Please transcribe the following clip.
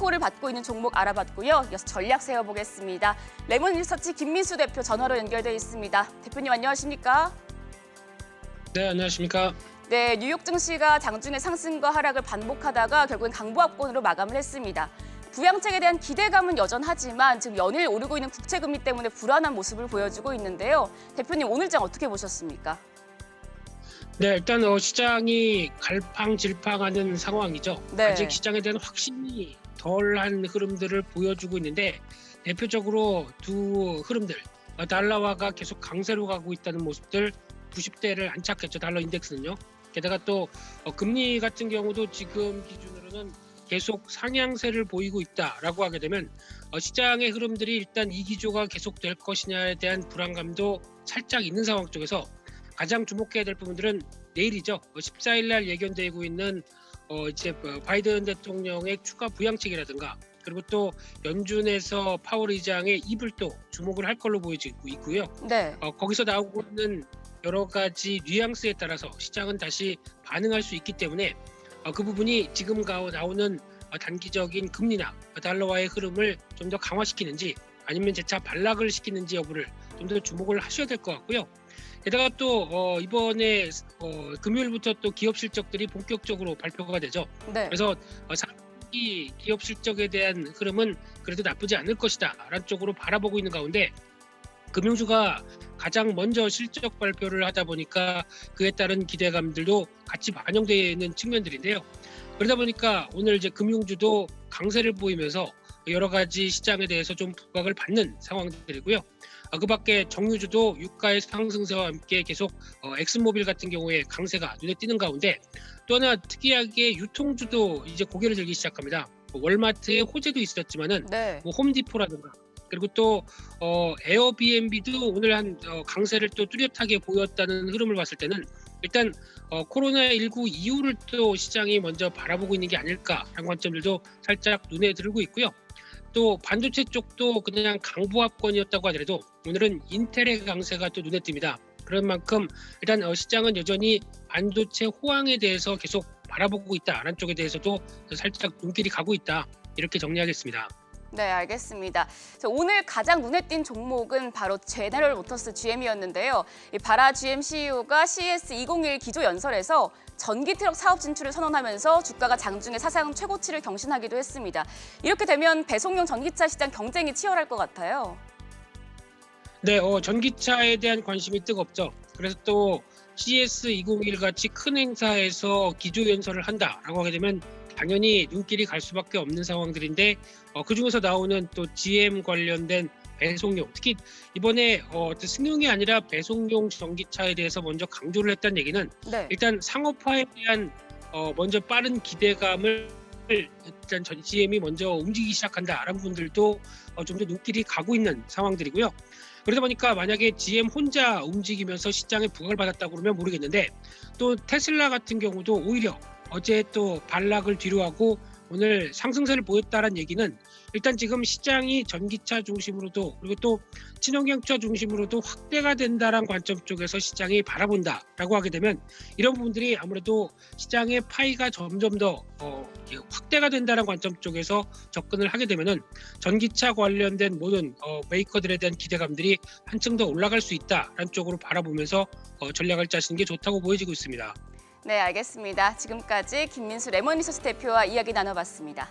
주목을 받고 있는 종목 알아봤고요. 이어서 전략 세워보겠습니다. 레몬리서치 김민수 대표 전화로 연결돼 있습니다. 대표님 안녕하십니까? 네, 안녕하십니까? 네, 뉴욕 증시가 장중에 상승과 하락을 반복하다가 결국엔 강보합권으로 마감을 했습니다. 부양책에 대한 기대감은 여전하지만 지금 연일 오르고 있는 국채금리 때문에 불안한 모습을 보여주고 있는데요. 대표님 오늘 장 어떻게 보셨습니까? 네, 일단 시장이 갈팡질팡하는 상황이죠. 네. 아직 시장에 대한 확신이 덜한 흐름들을 보여주고 있는데 대표적으로 두 흐름들, 달러화가 계속 강세로 가고 있다는 모습들 90대를 안착했죠. 달러 인덱스는요. 게다가 또 금리 같은 경우도 지금 기준으로는 계속 상향세를 보이고 있다라고 하게 되면 시장의 흐름들이 일단 이 기조가 계속될 것이냐에 대한 불안감도 살짝 있는 상황 쪽에서 가장 주목해야 될 부분들은 내일이죠. 14일 날 예견되고 있는 이제 바이든 대통령의 추가 부양책이라든가 그리고 또 연준에서 파월 의장의 입을 또 주목을 할 걸로 보여지고 있고요. 네. 거기서 나오고 있는 여러 가지 뉘앙스에 따라서 시장은 다시 반응할 수 있기 때문에 그 부분이 지금 나오는 단기적인 금리나 달러화의 흐름을 좀 더 강화시키는지 아니면 재차 반락을 시키는지 여부를 좀 더 주목을 하셔야 될 것 같고요. 게다가 또 이번에 금요일부터 또 기업 실적들이 본격적으로 발표가 되죠. 네. 그래서 상반기 기업 실적에 대한 흐름은 그래도 나쁘지 않을 것이다 라는 쪽으로 바라보고 있는 가운데 금융주가 가장 먼저 실적 발표를 하다 보니까 그에 따른 기대감들도 같이 반영되는 측면들인데요. 그러다 보니까 오늘 이제 금융주도 강세를 보이면서 여러 가지 시장에 대해서 좀 부각을 받는 상황들이고요. 그 밖에 정유주도 유가의 상승세와 함께 계속 엑슨모빌 같은 경우에 강세가 눈에 띄는 가운데 또 하나 특이하게 유통주도 이제 고개를 들기 시작합니다. 월마트의 호재도 있었지만은 네. 홈디포라든가 그리고 또 에어비앤비도 오늘 한 강세를 또 뚜렷하게 보였다는 흐름을 봤을 때는 일단 코로나19 이후를 또 시장이 먼저 바라보고 있는 게 아닐까라는 관점들도 살짝 눈에 들고 있고요. 또 반도체 쪽도 그냥 강보합권이었다고 하더라도 오늘은 인텔의 강세가 또 눈에 띕니다. 그런 만큼 일단 시장은 여전히 반도체 호황에 대해서 계속 바라보고 있다라는 쪽에 대해서도 살짝 눈길이 가고 있다. 이렇게 정리하겠습니다. 네, 알겠습니다. 오늘 가장 눈에 띈 종목은 바로 제네럴 모터스 GM이었는데요. 바라 GM CEO가 CES 2021 기조 연설에서 전기 트럭 사업 진출을 선언하면서 주가가 장중에 사상 최고치를 경신하기도 했습니다. 이렇게 되면 배송용 전기차 시장 경쟁이 치열할 것 같아요. 네, 전기차에 대한 관심이 뜨겁죠. 그래서 또 CES 2021 같이 큰 행사에서 기조 연설을 한다라고 하게 되면 당연히 눈길이 갈 수밖에 없는 상황들인데 그중에서 나오는 또 GM 관련된 배송용, 특히 이번에 승용이 아니라 배송용 전기차에 대해서 먼저 강조를 했다는 얘기는 네. 일단 상업화에 대한 먼저 빠른 기대감을 일단 GM이 먼저 움직이기 시작한다라는 분들도 좀 더 눈길이 가고 있는 상황들이고요. 그러다 보니까 만약에 GM 혼자 움직이면서 시장에 부각을 받았다고 그러면 모르겠는데 또 테슬라 같은 경우도 오히려 어제 또 반락을 뒤로하고 오늘 상승세를 보였다는 얘기는 일단 지금 시장이 전기차 중심으로도 그리고 또 친환경차 중심으로도 확대가 된다는 관점 쪽에서 시장이 바라본다라고 하게 되면 이런 부분들이 아무래도 시장의 파이가 점점 더 확대가 된다는 관점 쪽에서 접근을 하게 되면은 전기차 관련된 모든 메이커들에 대한 기대감들이 한층 더 올라갈 수 있다라는 쪽으로 바라보면서 전략을 짜시는 게 좋다고 보여지고 있습니다. 네, 알겠습니다. 지금까지 김민수 레몬리서치 대표와 이야기 나눠봤습니다.